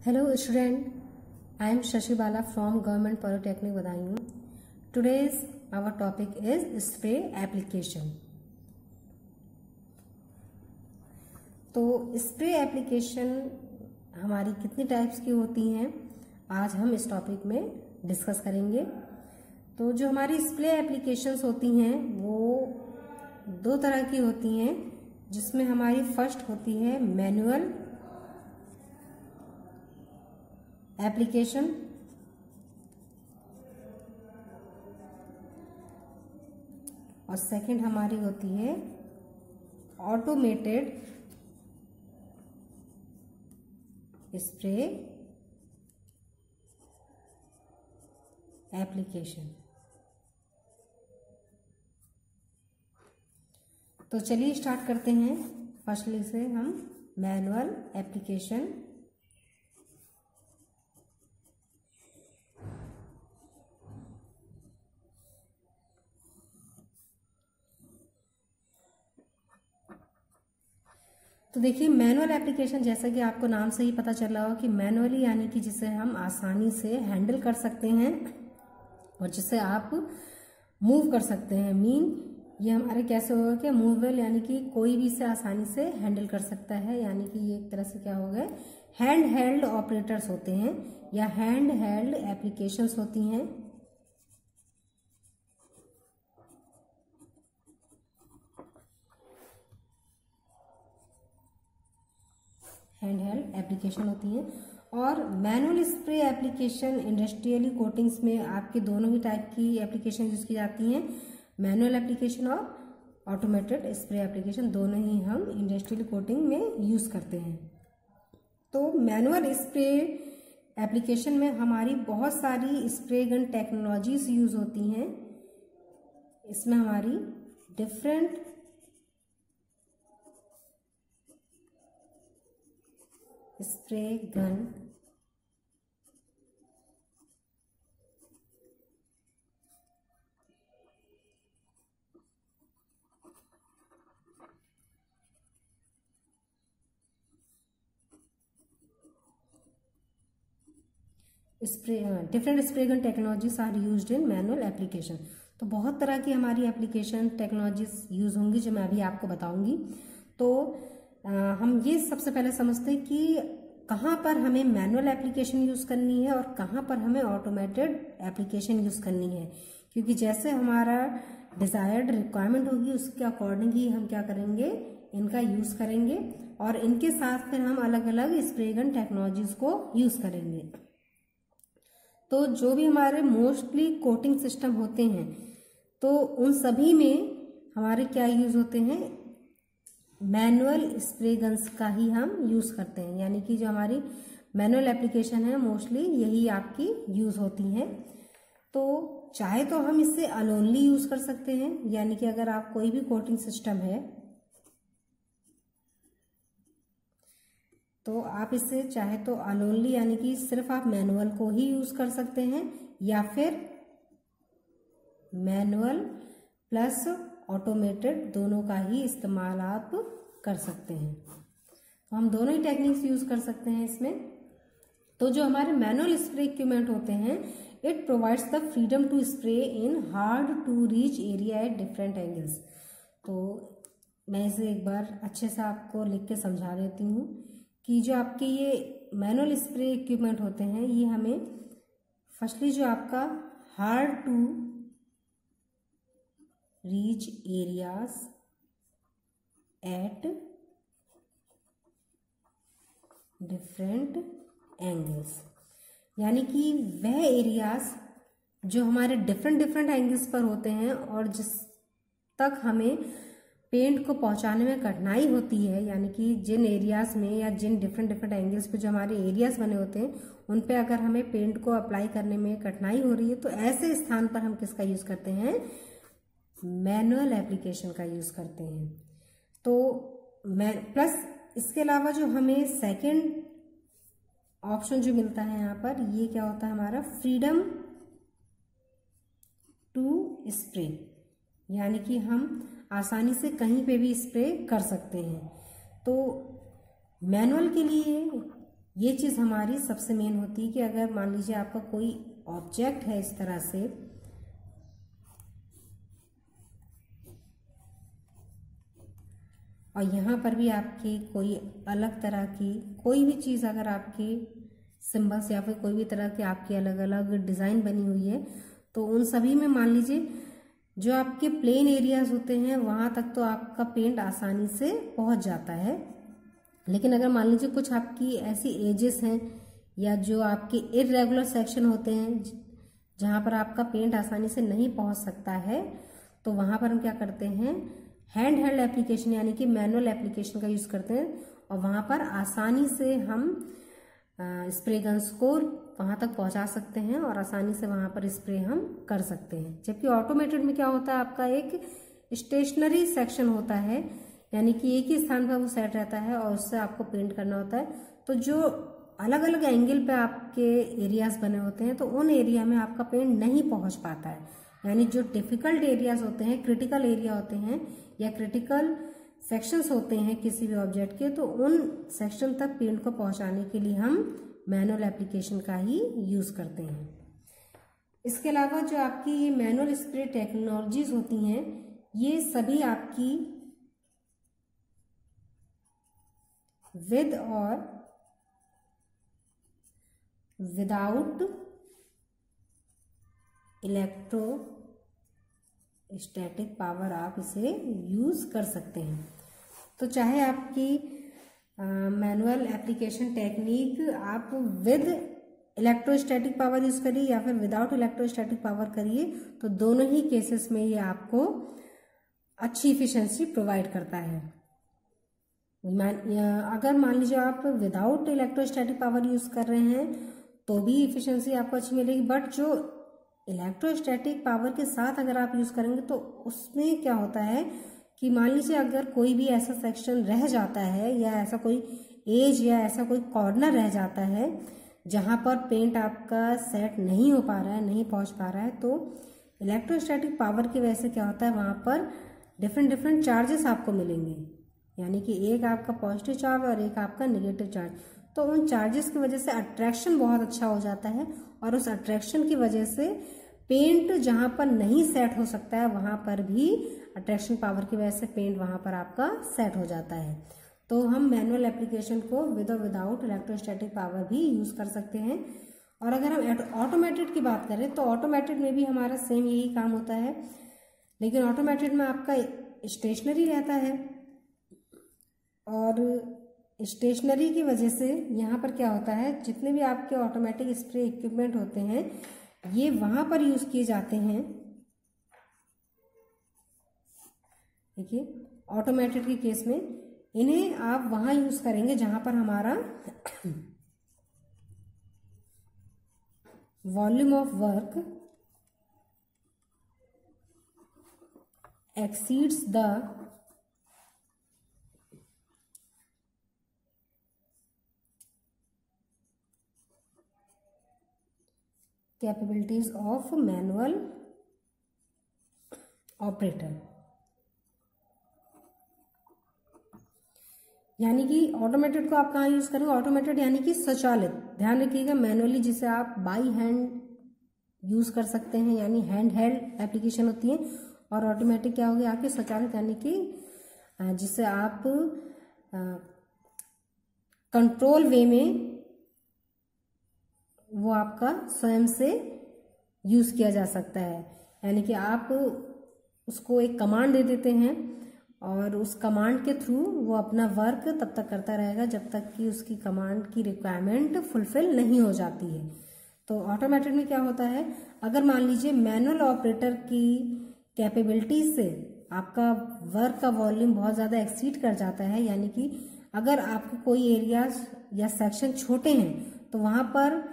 Hello student, I am Shashi Bala from Government Polytechnic Badaयूं. Today's our topic is spray application. तो spray application हमारी कितनी types की होती हैं आज हम इस टॉपिक में डिस्कस करेंगे। तो जो हमारी स्प्रे एप्लीकेशंस होती हैं वो दो तरह की होती हैं, जिसमें हमारी फर्स्ट होती है मैनुअल एप्लीकेशन और सेकंड हमारी होती है ऑटोमेटेड स्प्रे एप्लीकेशन। तो चलिए स्टार्ट करते हैं फर्स्टली से हम मैनुअल एप्लीकेशन। तो देखिए मैनुअल एप्लीकेशन, जैसा कि आपको नाम से ही पता चल रहा हो कि मैनुअली यानी कि जिसे हम आसानी से हैंडल कर सकते हैं और जिसे आप मूव कर सकते हैं। ये हमारे कैसे होगा कि मूवेबल, यानी कि कोई भी इसे आसानी से हैंडल कर सकता है, यानी कि ये एक तरह से क्या हो गए हैंड हेल्ड ऑपरेटर्स होते हैं या हैंड हेल्ड एप्लीकेशंस होती हैं। हैंड हेल्ड एप्लीकेशन होती हैं। और manual spray application industrially coatings में आपके दोनों ही टाइप की एप्लीकेशन यूज की जाती हैं, मैनुअल एप्लीकेशन और ऑटोमेटेड स्प्रे एप्लीकेशन, दोनों ही हम इंडस्ट्रियल कोटिंग में यूज करते हैं। तो मैनुअल स्प्रे एप्लीकेशन में हमारी बहुत सारी स्प्रे गन टेक्नोलॉजीज यूज होती हैं। इसमें हमारी different spray gun different spray gun technologies are used in manual application. तो बहुत तरह की हमारी एप्लीकेशन टेक्नोलॉजीज यूज होंगी जो मैं अभी आपको बताऊंगी। तो हम ये सबसे पहले समझते हैं कि कहाँ पर हमें मैनुअल एप्लीकेशन यूज करनी है और कहाँ पर हमें ऑटोमेटेड एप्लीकेशन यूज करनी है, क्योंकि जैसे हमारा डिजायर्ड रिक्वायरमेंट होगी उसके अकॉर्डिंग ही हम क्या करेंगे, इनका यूज करेंगे और इनके साथ फिर हम अलग अलग स्प्रे गन टेक्नोलॉजीज को यूज करेंगे। तो जो भी हमारे मोस्टली कोटिंग सिस्टम होते हैं तो उन सभी में हमारे क्या यूज होते हैं, मैनुअल स्प्रे गन्स का ही हम यूज करते हैं, यानी कि जो हमारी मैनुअल एप्लीकेशन है मोस्टली यही आपकी यूज होती हैं। तो चाहे तो हम इससे अलोनली यूज कर सकते हैं, यानी कि अगर आप कोई भी कोटिंग सिस्टम है तो आप इसे चाहे तो अलोनली यानी कि सिर्फ आप मैनुअल को ही यूज कर सकते हैं, या फिर मैनुअल प्लस ऑटोमेटेड दोनों का ही इस्तेमाल आप कर सकते हैं। तो हम दोनों ही टेक्निक्स यूज कर सकते हैं इसमें। तो जो हमारे मैनुअल स्प्रे इक्विपमेंट होते हैं, it provides the freedom to spray in hard to reach area at different angles. तो मैं इसे एक बार अच्छे से आपको लिख के समझा देती हूँ कि जो आपके ये मैनुअल स्प्रे इक्विपमेंट होते हैं ये हमें फर्स्टली जो आपका hard to reach areas at different angles, यानी कि वह एरियाज जो हमारे डिफरेंट एंगल्स पर होते हैं और जिस तक हमें पेंट को पहुंचाने में कठिनाई होती है, यानी कि जिन एरियाज में या जिन डिफरेंट एंगल्स पे जो हमारे एरियाज बने होते हैं उन पे अगर हमें पेंट को अप्लाई करने में कठिनाई हो रही है तो ऐसे स्थान पर हम किसका यूज करते हैं, मैनुअल एप्लीकेशन का यूज करते हैं। तो प्लस इसके अलावा जो हमें सेकंड ऑप्शन जो मिलता है यहाँ पर, ये क्या होता है हमारा फ्रीडम टू स्प्रे, यानी कि हम आसानी से कहीं पे भी स्प्रे कर सकते हैं। तो मैनुअल के लिए ये चीज़ हमारी सबसे मेन होती है कि अगर मान लीजिए आपका कोई ऑब्जेक्ट है इस तरह से, और यहाँ पर भी आपकी कोई अलग तरह की कोई भी चीज़, अगर आपकी सिंबल्स या फिर कोई भी तरह की आपकी अलग अलग डिज़ाइन बनी हुई है, तो उन सभी में मान लीजिए जो आपके प्लेन एरियाज होते हैं वहाँ तक तो आपका पेंट आसानी से पहुँच जाता है। लेकिन अगर मान लीजिए कुछ आपकी ऐसी एजेस हैं या जो आपके इर्रेगुलर सेक्शन होते हैं जहाँ पर आपका पेंट आसानी से नहीं पहुँच सकता है, तो वहाँ पर हम क्या करते हैं, हैंड हेल्ड एप्लीकेशन यानी कि मैनुअल एप्लीकेशन का यूज़ करते हैं, और वहाँ पर आसानी से हम स्प्रे गन्स को वहाँ तक पहुँचा सकते हैं और आसानी से वहाँ पर स्प्रे हम कर सकते हैं। जबकि ऑटोमेटेड में क्या होता है, आपका एक स्टेशनरी सेक्शन होता है, यानी कि एक ही स्थान पर वो सेट रहता है और उससे आपको पेंट करना होता है। तो जो अलग अलग एंगल पे आपके एरियाज बने होते हैं, तो उन एरिया में आपका पेंट नहीं पहुँच पाता है। यानी जो डिफ़िकल्ट एरियाज होते हैं, क्रिटिकल एरिया होते हैं या क्रिटिकल सेक्शंस होते हैं किसी भी ऑब्जेक्ट के, तो उन सेक्शन तक पेंट को पहुंचाने के लिए हम मैनुअल एप्लीकेशन का ही यूज़ करते हैं। इसके अलावा जो आपकी ये मैनुअल स्प्रे टेक्नोलॉजीज होती हैं, ये सभी आपकी विद और विदाउट इलेक्ट्रोस्टैटिक पावर आप इसे यूज़ कर सकते हैं। तो चाहे आपकी मैनुअल एप्लीकेशन टेक्निक आप विद इलेक्ट्रोस्टैटिक पावर यूज़ करिए या फिर विदाउट इलेक्ट्रोस्टैटिक पावर करिए, तो दोनों ही केसेस में ये आपको अच्छी इफिशिएंसी प्रोवाइड करता है। अगर मान लीजिए आप विदाउट इलेक्ट्रोस्टैटिक पावर यूज़ कर रहे हैं तो भी इफिशिएंसी आपको अच्छी मिलेगी, बट जो इलेक्ट्रोस्टैटिक पावर के साथ अगर आप यूज़ करेंगे तो उसमें क्या होता है कि मान लीजिए अगर कोई भी ऐसा सेक्शन रह जाता है या ऐसा कोई एज या ऐसा कोई कॉर्नर रह जाता है जहाँ पर पेंट आपका सेट नहीं हो पा रहा है, नहीं पहुँच पा रहा है, तो इलेक्ट्रोस्टैटिक पावर की वजह से क्या होता है, वहाँ पर डिफरेंट चार्जेस आपको मिलेंगे, यानी कि एक आपका पॉजिटिव चार्ज और एक आपका नेगेटिव चार्ज। तो उन चार्जेस की वजह से अट्रैक्शन बहुत अच्छा हो जाता है, और उस अट्रैक्शन की वजह से पेंट जहाँ पर नहीं सेट हो सकता है वहाँ पर भी अट्रैक्शन पावर की वजह से पेंट वहाँ पर आपका सेट हो जाता है। तो हम मैनुअल एप्लीकेशन को विद और विदाउट इलेक्ट्रोस्टैटिक पावर भी यूज़ कर सकते हैं। और अगर हम ऑटोमेटेड की बात करें तो ऑटोमेटेड में भी हमारा सेम यही काम होता है, लेकिन ऑटोमेटेड में आपका स्टेशनरी रहता है, और स्टेशनरी की वजह से यहाँ पर क्या होता है, जितने भी आपके ऑटोमेटिक स्प्रे इक्विपमेंट होते हैं ये वहाँ पर यूज़ किए जाते हैं। देखिए ऑटोमेटेड के केस में इन्हें आप वहाँ यूज़ करेंगे जहाँ पर हमारा volume of work exceeds the capabilities of manual operator. यानी कि ऑटोमेटेड को आप कहाँ यूज़ करेंगे, ऑटोमेटेड यानी कि स्वचालित, ध्यान रखिएगा, मैनुअली जिसे आप बाई हैंड यूज़ कर सकते हैं, यानी हैंड हेल्ड एप्लीकेशन होती है, और ऑटोमेटिक क्या होगी आपके स्वचालित, यानी कि जिसे आप कंट्रोल वे में वो आपका स्वयं से यूज़ किया जा सकता है। यानी कि आप उसको एक कमांड दे देते हैं और उस कमांड के थ्रू वो अपना वर्क तब तक करता रहेगा जब तक कि उसकी कमांड की रिक्वायरमेंट फुलफिल नहीं हो जाती है। तो ऑटोमेटेड में क्या होता है, अगर मान लीजिए मैनुअल ऑपरेटर की कैपेबिलिटी से आपका वर्क का वॉल्यूम बहुत ज़्यादा एक्सीड कर जाता है, यानी कि अगर आपके कोई एरियाज या सेक्शन छोटे हैं तो वहाँ पर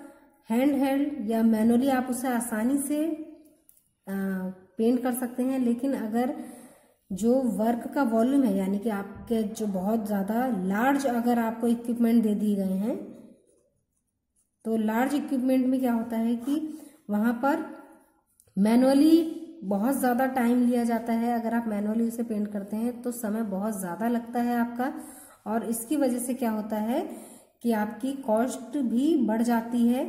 हैंड हेल्ड या मैनुअली आप उसे आसानी से पेंट कर सकते हैं। लेकिन अगर जो वर्क का वॉल्यूम है, यानी कि आपके जो बहुत ज़्यादा लार्ज अगर आपको इक्विपमेंट दे दिए गए हैं, तो लार्ज इक्विपमेंट में क्या होता है कि वहाँ पर मैनुअली बहुत ज़्यादा टाइम लिया जाता है। अगर आप मैनुअली उसे पेंट करते हैं तो समय बहुत ज़्यादा लगता है आपका, और इसकी वजह से क्या होता है कि आपकी कॉस्ट भी बढ़ जाती है।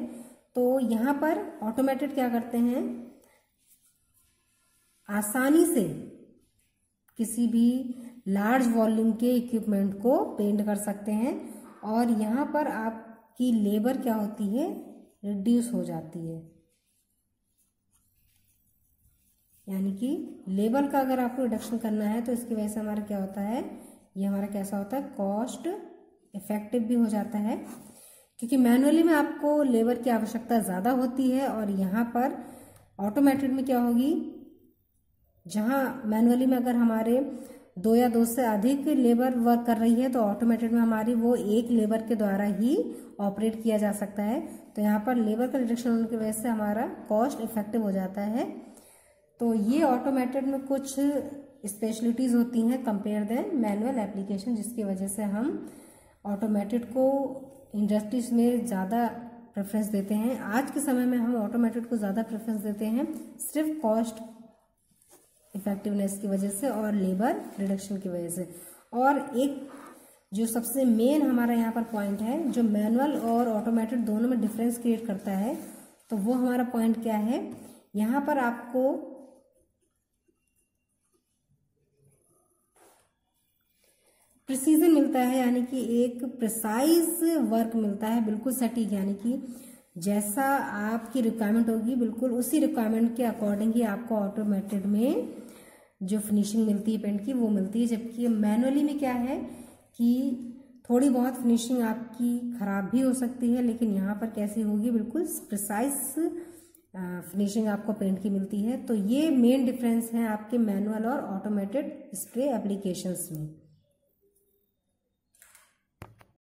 तो यहाँ पर ऑटोमेटेड क्या करते हैं, आसानी से किसी भी लार्ज वॉल्यूम के इक्विपमेंट को पेंट कर सकते हैं, और यहाँ पर आपकी लेबर क्या होती है, रिड्यूस हो जाती है। यानी कि लेबर का अगर आपको रिडक्शन करना है तो इसकी वजह से हमारा क्या होता है, ये हमारा कैसा होता है, कॉस्ट इफेक्टिव भी हो जाता है, क्योंकि मैनुअली में आपको लेबर की आवश्यकता ज़्यादा होती है, और यहाँ पर ऑटोमेटेड में क्या होगी, जहाँ मैनुअली में अगर हमारे 2 या 2 से अधिक लेबर वर्क कर रही है तो ऑटोमेटेड में हमारी वो एक लेबर के द्वारा ही ऑपरेट किया जा सकता है। तो यहाँ पर लेबर का रिडक्शन होने की वजह से हमारा कॉस्ट इफेक्टिव हो जाता है। तो ये ऑटोमेटेड में कुछ स्पेशलिटीज़ होती हैं कंपेयर देन मैनुअल एप्लीकेशन, जिसकी वजह से हम ऑटोमेटेड को इंडस्ट्रीज में ज़्यादा प्रेफरेंस देते हैं। आज के समय में हम ऑटोमेटेड को ज़्यादा प्रेफरेंस देते हैं सिर्फ कॉस्ट इफेक्टिवनेस की वजह से और लेबर रिडक्शन की वजह से। और एक जो सबसे मेन हमारा यहाँ पर पॉइंट है, जो मैनुअल और ऑटोमेटेड दोनों में डिफरेंस क्रिएट करता है, तो वो हमारा पॉइंट क्या है, यहाँ पर आपको प्रिसीजन मिलता है, यानी कि एक प्रिसाइज वर्क मिलता है, बिल्कुल सटीक, यानी कि जैसा आपकी रिक्वायरमेंट होगी बिल्कुल उसी रिक्वायरमेंट के अकॉर्डिंग ही आपको ऑटोमेटेड में जो फिनिशिंग मिलती है पेंट की वो मिलती है। जबकि मैनुअली में क्या है कि थोड़ी बहुत फिनिशिंग आपकी खराब भी हो सकती है, लेकिन यहाँ पर कैसी होगी, बिल्कुल प्रिसाइज फिनिशिंग आपको पेंट की मिलती है। तो ये मेन डिफरेंस है आपके मैनुअल और ऑटोमेटेड स्प्रे एप्लीकेशंस में।